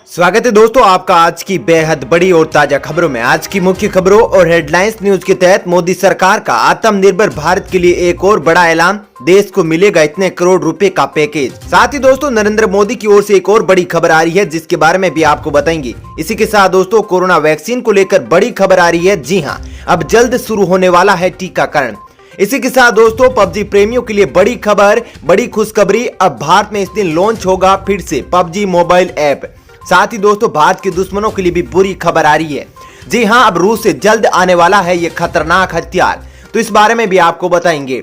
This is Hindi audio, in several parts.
स्वागत है दोस्तों आपका आज की बेहद बड़ी और ताजा खबरों में। आज की मुख्य खबरों और हेडलाइंस न्यूज के तहत मोदी सरकार का आत्मनिर्भर भारत के लिए एक और बड़ा ऐलान, देश को मिलेगा इतने करोड़ रुपए का पैकेज। साथ ही दोस्तों नरेंद्र मोदी की ओर से एक और बड़ी खबर आ रही है जिसके बारे में भी आपको बताएंगे। इसी के साथ दोस्तों कोरोना वैक्सीन को लेकर बड़ी खबर आ रही है। जी हाँ, अब जल्द शुरू होने वाला है टीकाकरण। इसी के साथ दोस्तों पबजी प्रेमियों के लिए बड़ी खबर, बड़ी खुशखबरी, अब भारत में इस दिन लॉन्च होगा फिर से पबजी मोबाइल ऐप। साथ ही दोस्तों भारत के दुश्मनों के लिए भी बुरी खबर आ रही है। जी हां, अब रूस से जल्द आने वाला है ये खतरनाक हथियार, तो इस बारे में भी आपको बताएंगे।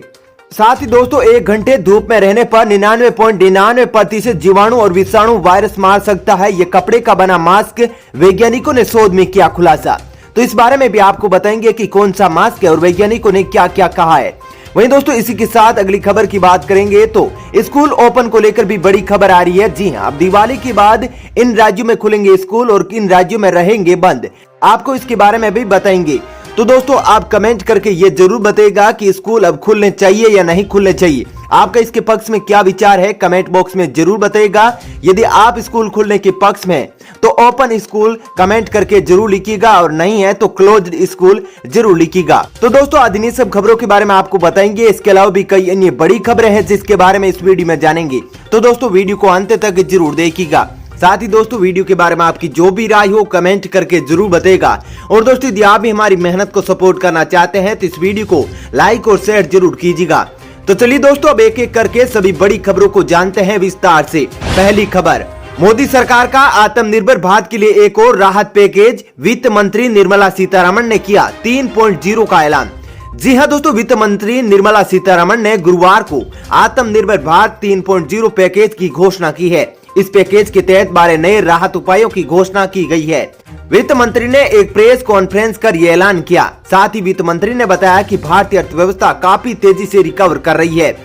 साथ ही दोस्तों 1 घंटे धूप में रहने पर 99.99% जीवाणु और विषाणु वायरस मार सकता है ये कपड़े का बना मास्क, वैज्ञानिकों ने शोध में किया खुलासा। तो इस बारे में भी आपको बताएंगे कि कौन सा मास्क है और वैज्ञानिकों ने क्या क्या कहा है। वहीं दोस्तों इसी के साथ अगली खबर की बात करेंगे तो स्कूल ओपन को लेकर भी बड़ी खबर आ रही है। जी हां, अब दिवाली के बाद इन राज्यों में खुलेंगे स्कूल और इन राज्यों में रहेंगे बंद। आपको इसके बारे में भी बताएंगे। तो दोस्तों आप कमेंट करके ये जरूर बताइएगा कि स्कूल अब खुलने चाहिए या नहीं खुलने चाहिए। आपका इसके पक्ष में क्या विचार है कमेंट बॉक्स में जरूर बताइएगा। यदि आप स्कूल खुलने के पक्ष में तो ओपन स्कूल कमेंट करके जरूर लिखिएगा और नहीं है तो क्लोज्ड स्कूल जरूर लिखिएगा। तो दोस्तों आज इन्हीं सब खबरों के बारे में आपको बताएंगे। इसके अलावा भी कई अन्य बड़ी खबरें हैं जिसके बारे में इस वीडियो में जानेंगे। तो दोस्तों वीडियो को अंत तक जरूर देखिएगा। साथ ही दोस्तों वीडियो के बारे में आपकी जो भी राय हो कमेंट करके जरूर बताएगा। और दोस्तों यदि आप भी हमारी मेहनत को सपोर्ट करना चाहते हैं तो इस वीडियो को लाइक और शेयर जरूर कीजिएगा। तो चलिए दोस्तों अब एक एक करके सभी बड़ी खबरों को जानते हैं विस्तार से। पहली खबर, मोदी सरकार का आत्मनिर्भर भारत के लिए एक और राहत पैकेज, वित्त मंत्री निर्मला सीतारमण ने किया 3.0 का ऐलान। जी हां दोस्तों, वित्त मंत्री निर्मला सीतारमण ने गुरुवार को आत्मनिर्भर भारत 3.0 पैकेज की घोषणा की है। इस पैकेज के तहत 12 नए राहत उपायों की घोषणा की गई है। वित्त मंत्री ने एक प्रेस कॉन्फ्रेंस कर यह ऐलान किया। साथ ही वित्त मंत्री ने बताया कि भारतीय अर्थव्यवस्था काफी तेजी से रिकवर कर रही है।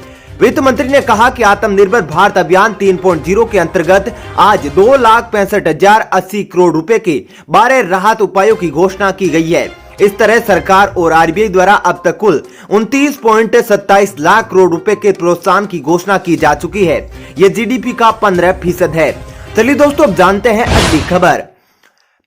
वित्त मंत्री ने कहा कि आत्मनिर्भर भारत अभियान 3.0 के अंतर्गत आज 2,65,080 करोड़ रुपए के 12 राहत उपायों की घोषणा की गई है। इस तरह सरकार और आरबीआई द्वारा अब तक कुल 29.27 लाख करोड़ रुपए के प्रोत्साहन की घोषणा की जा चुकी है। ये जीडीपी का 15% है। चलिए दोस्तों अब जानते हैं अगली खबर।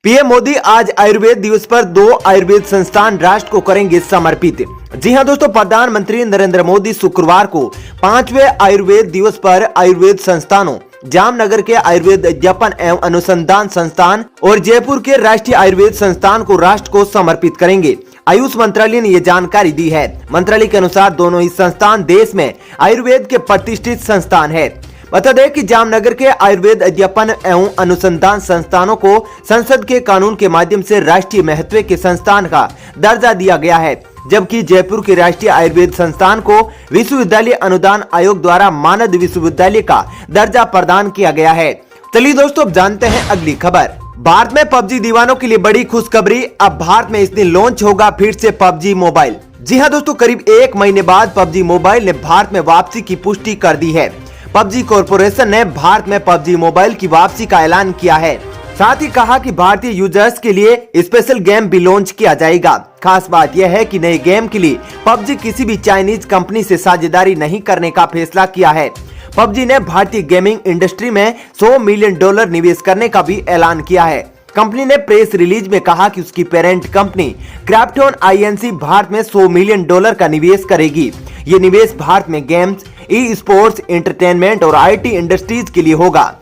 पीएम मोदी आज आयुर्वेद दिवस पर 2 आयुर्वेद संस्थान राष्ट्र को करेंगे समर्पित। जी हां दोस्तों, प्रधानमंत्री नरेंद्र मोदी शुक्रवार को 5वें आयुर्वेद दिवस पर आयुर्वेद संस्थानों जामनगर के आयुर्वेद अध्यापन एवं अनुसंधान संस्थान और जयपुर के राष्ट्रीय आयुर्वेद संस्थान को राष्ट्र को समर्पित करेंगे। आयुष मंत्रालय ने ये जानकारी दी है। मंत्रालय के अनुसार दोनों ही संस्थान देश में आयुर्वेद के प्रतिष्ठित संस्थान है। बता दें कि जामनगर के आयुर्वेद अध्यापन एवं अनुसंधान संस्थानों को संसद के कानून के माध्यम से राष्ट्रीय महत्व के संस्थान का दर्जा दिया गया है, जबकि जयपुर के राष्ट्रीय आयुर्वेद संस्थान को विश्वविद्यालय अनुदान आयोग द्वारा मानद विश्वविद्यालय का दर्जा प्रदान किया गया है। चलिए दोस्तों अब जानते हैं अगली खबर। भारत में पबजी दीवानों के लिए बड़ी खुशखबरी, अब भारत में इस दिन लॉन्च होगा फिर से पबजी मोबाइल। जी हाँ दोस्तों, करीब 1 महीने बाद पबजी मोबाइल ने भारत में वापसी की पुष्टि कर दी है। पबजी कॉर्पोरेशन ने भारत में पबजी मोबाइल की वापसी का ऐलान किया है। साथ ही कहा कि भारतीय यूजर्स के लिए स्पेशल गेम भी लॉन्च किया जाएगा। खास बात यह है कि नए गेम के लिए पबजी किसी भी चाइनीज कंपनी से साझेदारी नहीं करने का फैसला किया है। पबजी ने भारतीय गेमिंग इंडस्ट्री में $100 मिलियन निवेश करने का भी ऐलान किया है। कंपनी ने प्रेस रिलीज में कहा कि उसकी parent company Krafton Inc Bharat में $100 मिलियन का निवेश करेगी। ये निवेश भारत में गेम्स, ई स्पोर्ट्स, एंटरटेनमेंट और आईटी इंडस्ट्रीज के लिए होगा।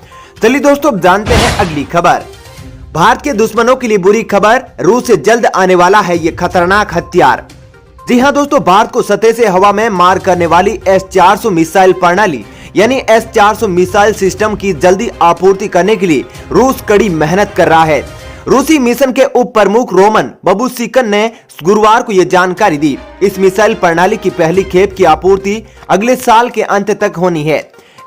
चलिए दोस्तों अब जानते हैं अगली खबर। भारत के दुश्मनों के लिए बुरी खबर, रूस से जल्द आने वाला है ये खतरनाक हथियार। जी हां दोस्तों, भारत को सतह से हवा में मार करने वाली S-400 मिसाइल प्रणाली यानी S-400 मिसाइल सिस्टम की जल्दी आपूर्ति करने के लिए रूस कड़ी मेहनत कर रहा है। रूसी मिशन के उप प्रमुख रोमन बबुसिकन ने गुरुवार को यह जानकारी दी। इस मिसाइल प्रणाली की पहली खेप की आपूर्ति अगले साल के अंत तक होनी है।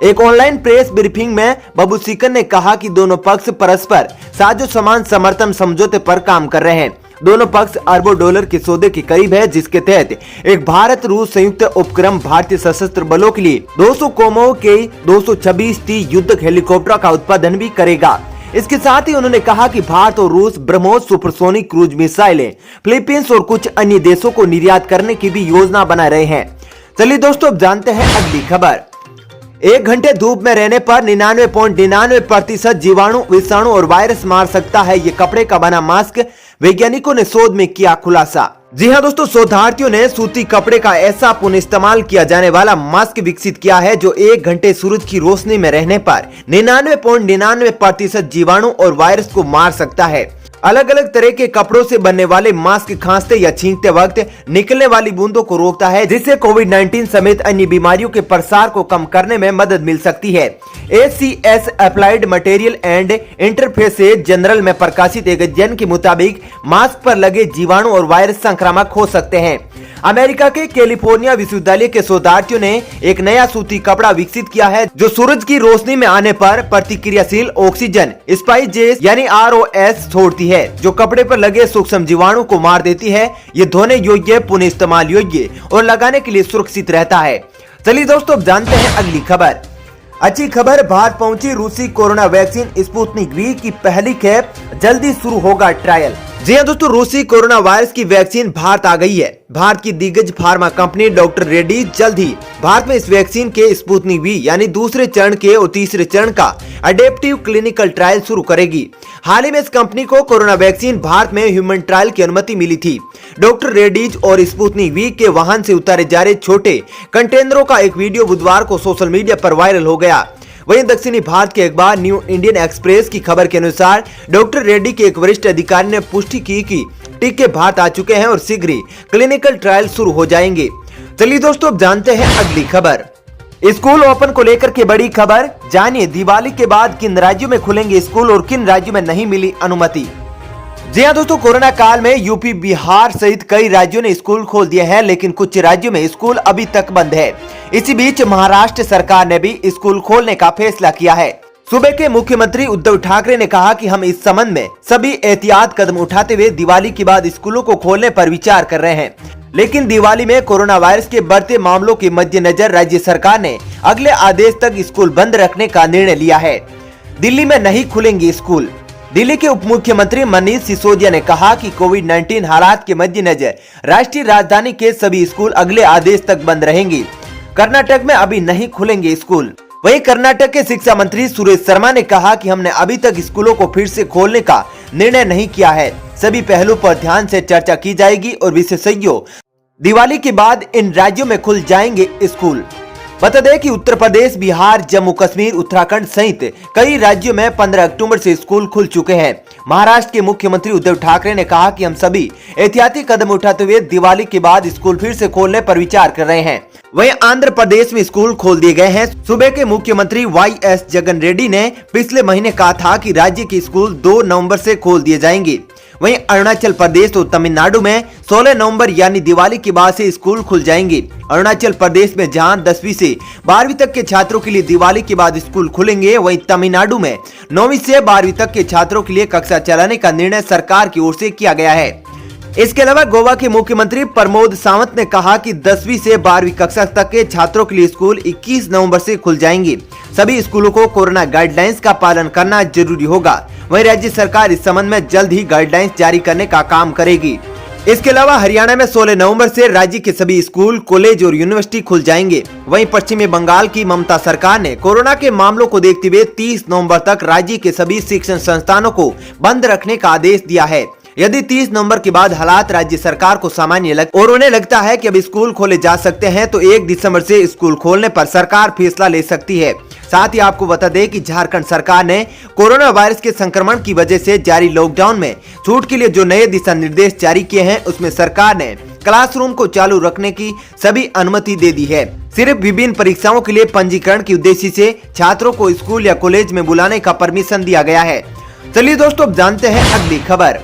एक ऑनलाइन प्रेस ब्रीफिंग में बबुसिकन ने कहा कि दोनों पक्ष परस्पर साझो सामान समर्थन समझौते पर काम कर रहे हैं। दोनों पक्ष अरबों डॉलर के सौदे के करीब है, जिसके तहत एक भारत रूस संयुक्त उपक्रम भारतीय सशस्त्र बलों के लिए 200 कोमो के 226 T युद्ध हेलीकॉप्टर का उत्पादन भी करेगा। इसके साथ ही उन्होंने कहा कि भारत और रूस ब्रह्मोस सुपरसोनिक क्रूज मिसाइलें फिलीपींस और कुछ अन्य देशों को निर्यात करने की भी योजना बना रहे हैं। चलिए दोस्तों अब जानते हैं अगली खबर। 1 घंटे धूप में रहने पर 99.99% जीवाणु, विषाणु और वायरस मार सकता है ये कपड़े का बना मास्क। वैज्ञानिकों ने शोध में किया खुलासा। जी हां दोस्तों, शोधार्थियों ने सूती कपड़े का ऐसा पुनः इस्तेमाल किया जाने वाला मास्क विकसित किया है जो 1 घंटे सूरज की रोशनी में रहने पर 99.99% जीवाणु और वायरस को मार सकता है। अलग अलग तरह के कपड़ों से बनने वाले मास्क खांसते या छींकते वक्त निकलने वाली बूंदों को रोकता है, जिससे कोविड-19 समेत अन्य बीमारियों के प्रसार को कम करने में मदद मिल सकती है। ACS applied material and interfaces journal में प्रकाशित एक अध्ययन के मुताबिक मास्क पर लगे जीवाणु और वायरस संक्रामक हो सकते हैं। अमेरिका के कैलिफोर्निया विश्वविद्यालय के शोधार्थियों ने एक नया सूती कपड़ा विकसित किया है जो सूरज की रोशनी में आने पर प्रतिक्रियाशील ऑक्सीजन स्पाइजेस यानी ROS छोड़ती है, जो कपड़े पर लगे सूक्ष्म जीवाणु को मार देती है। ये धोने योग्य, पुनः इस्तेमाल योग्य और लगाने के लिए सुरक्षित रहता है। चलिए दोस्तों, अब जानते हैं अगली खबर। अच्छी खबर, भारत पहुंची रूसी कोरोना वैक्सीन स्पुतनिक V की पहली खेप, जल्दी शुरू होगा ट्रायल। जी हां दोस्तों, रूसी कोरोना वायरस की वैक्सीन भारत आ गई है। भारत की दिग्गज फार्मा कंपनी डॉक्टर रेड्डी जल्द ही भारत में इस वैक्सीन के स्पुतनिक V यानी दूसरे चरण के और तीसरे चरण का अडेप्टिव क्लिनिकल ट्रायल शुरू करेगी। हाल ही में इस कंपनी को कोरोना वैक्सीन भारत में ह्यूमन ट्रायल की अनुमति मिली थी। डॉक्टर रेड्डीज और स्पुतनिक V के वाहन से उतारे जा रहे छोटे कंटेनरों का एक वीडियो बुधवार को सोशल मीडिया पर वायरल हो गया। वहीं दक्षिणी भारत के अखबार न्यू इंडियन एक्सप्रेस की खबर के अनुसार डॉक्टर रेड्डी के एक वरिष्ठ अधिकारी ने पुष्टि की कि टीके भारत आ चुके हैं और शीघ्र ही क्लिनिकल ट्रायल शुरू हो जाएंगे। चलिए दोस्तों, अब जानते हैं अगली खबर। स्कूल ओपन को लेकर के बड़ी खबर, जानिए दिवाली के बाद किन राज्यों में खुलेंगे स्कूल और किन राज्यों में नहीं मिली अनुमति। जी हां दोस्तों, कोरोना काल में यूपी, बिहार सहित कई राज्यों ने स्कूल खोल दिए हैं, लेकिन कुछ राज्यों में स्कूल अभी तक बंद है। इसी बीच महाराष्ट्र सरकार ने भी स्कूल खोलने का फैसला किया है। सूबे के मुख्यमंत्री उद्धव ठाकरे ने कहा कि हम इस संबंध में सभी एहतियात कदम उठाते हुए दिवाली के बाद स्कूलों को खोलने पर विचार कर रहे हैं, लेकिन दिवाली में कोरोना वायरस के बढ़ते मामलों के मद्देनजर राज्य सरकार ने अगले आदेश तक स्कूल बंद रखने का निर्णय लिया है। दिल्ली में नहीं खुलेंगे स्कूल। दिल्ली के उप मुख्यमंत्री मनीष सिसोदिया ने कहा कि कोविड-19 हालात के मद्देनजर राष्ट्रीय राजधानी के सभी स्कूल अगले आदेश तक बंद रहेंगे। कर्नाटक में अभी नहीं खुलेंगे स्कूल। वहीं कर्नाटक के शिक्षा मंत्री सुरेश शर्मा ने कहा कि हमने अभी तक स्कूलों को फिर से खोलने का निर्णय नहीं किया है। सभी पहलू पर ध्यान से चर्चा की जाएगी और विशेषज्ञों दिवाली के बाद इन राज्यों में खुल जाएंगे स्कूल। बता दें कि उत्तर प्रदेश, बिहार, जम्मू कश्मीर, उत्तराखंड सहित कई राज्यों में 15 अक्टूबर से स्कूल खुल चुके हैं। महाराष्ट्र के मुख्यमंत्री उद्धव ठाकरे ने कहा कि हम सभी एहतियाती कदम उठाते हुए दिवाली के बाद स्कूल फिर से खोलने पर विचार कर रहे हैं। वहीं आंध्र प्रदेश में स्कूल खोल दिए गए हैं। सूबे के मुख्यमंत्री YS जगन रेड्डी ने पिछले महीने कहा था कि राज्य के स्कूल 2 नवंबर से खोल दिए जाएंगे। वहीं अरुणाचल प्रदेश और तमिलनाडु में 16 नवंबर यानी दिवाली के बाद से स्कूल खुल जाएंगे। अरुणाचल प्रदेश में जहां 10वीं से 12वीं तक के छात्रों के लिए दिवाली के बाद स्कूल खुलेंगे, वहीं तमिलनाडु में 9वीं से 12वीं तक के छात्रों के लिए कक्षा चलाने का निर्णय सरकार की ओर से किया गया है। इसके अलावा गोवा के मुख्यमंत्री प्रमोद सावंत ने कहा कि 10वीं से 12वीं कक्षा तक के छात्रों के लिए स्कूल 21 नवंबर से खुल जाएंगे। सभी स्कूलों को कोरोना गाइडलाइंस का पालन करना जरूरी होगा। वहीं राज्य सरकार इस संबंध में जल्द ही गाइडलाइंस जारी करने का काम करेगी। इसके अलावा हरियाणा में 16 नवंबर से राज्य के सभी स्कूल, कॉलेज और यूनिवर्सिटी खुल जाएंगे। वहीं पश्चिमी बंगाल की ममता सरकार ने कोरोना के मामलों को देखते हुए 30 नवंबर तक राज्य के सभी शिक्षण संस्थानों को बंद रखने का आदेश दिया है। यदि 30 नवंबर के बाद हालात राज्य सरकार को सामान्य और उन्हें लगता है कि अब स्कूल खोले जा सकते हैं, तो 1 दिसंबर से स्कूल खोलने पर सरकार फैसला ले सकती है। साथ ही आपको बता दें कि झारखंड सरकार ने कोरोना वायरस के संक्रमण की वजह से जारी लॉकडाउन में छूट के लिए जो नए दिशा निर्देश जारी किए हैं, उसमें सरकार ने क्लासरूम को चालू रखने की सभी अनुमति दे दी है। सिर्फ विभिन्न परीक्षाओं के लिए पंजीकरण के उद्देश्य से छात्रों को स्कूल या कॉलेज में बुलाने का परमिशन दिया गया है। चलिए दोस्तों, अब जानते हैं अगली खबर।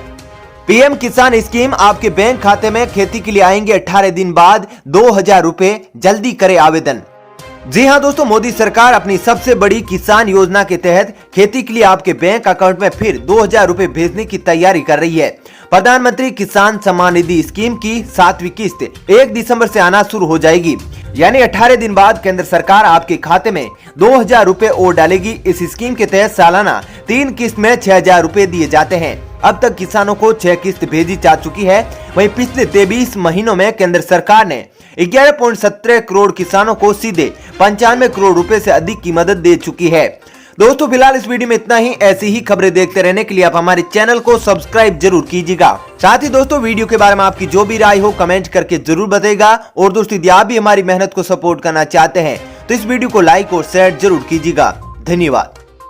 पीएम किसान स्कीम, आपके बैंक खाते में खेती के लिए आएंगे 18 दिन बाद 2000 रुपए, जल्दी करें आवेदन। जी हां दोस्तों, मोदी सरकार अपनी सबसे बड़ी किसान योजना के तहत खेती के लिए आपके बैंक अकाउंट में फिर 2000 रुपए भेजने की तैयारी कर रही है। प्रधानमंत्री किसान सम्मान निधि स्कीम की 7वीं किस्त 1 दिसंबर से आना शुरू हो जाएगी, यानी 18 दिन बाद केंद्र सरकार आपके खाते में 2000 रुपए और डालेगी। इस स्कीम के तहत सालाना 3 किस्त में 6000 रुपए दिए जाते हैं। अब तक किसानों को 6 किस्त भेजी जा चुकी है। वहीं पिछले 23 महीनों में केंद्र सरकार ने 11.17 करोड़ किसानों को सीधे 95 करोड़ रुपए से अधिक की मदद दे चुकी है। दोस्तों फिलहाल इस वीडियो में इतना ही। ऐसी ही खबरें देखते रहने के लिए आप हमारे चैनल को सब्सक्राइब जरूर कीजिएगा। साथ ही दोस्तों वीडियो के बारे में आपकी जो भी राय हो कमेंट करके जरूर बताइएगा। और दोस्तों यदि आप भी हमारी मेहनत को सपोर्ट करना चाहते हैं तो इस वीडियो को लाइक और शेयर जरूर कीजिएगा। धन्यवाद।